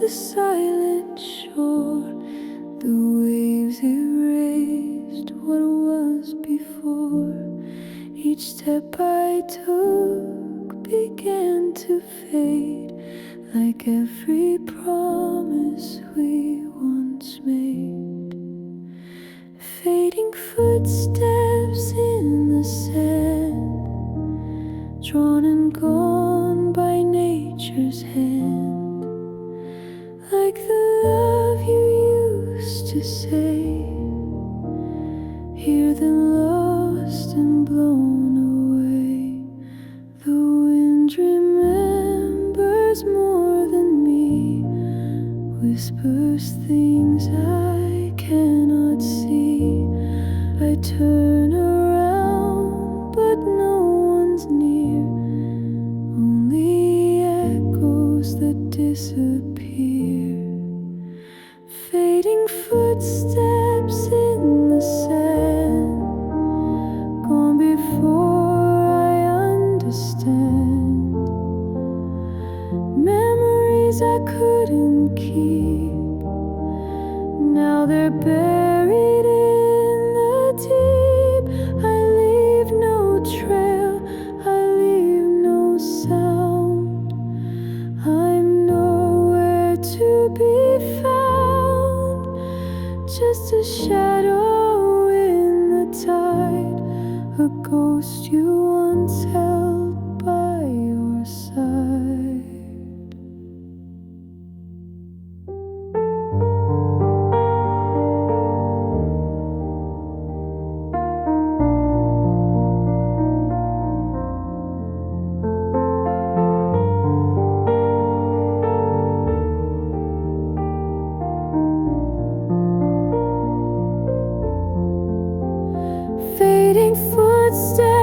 the silent shore. The waves erased what was before. Each step I took began to fade, like every promise we once made. Fading footsteps in the sand, drawn and gone by nature's hand, like the love you used to say, here then lost and blown away. The wind remembers more than me, whispers things I cannot see. I turn around, but no one's near, only echoes that disappear. Fading footsteps in the sand, gone before I understand. Memories I couldn't keep, now they're buried in the deep. I leave no trail, I leave no sound. I'm nowhere to be found, just a shadow in the tide, a ghost you once held by your side. Fading footsteps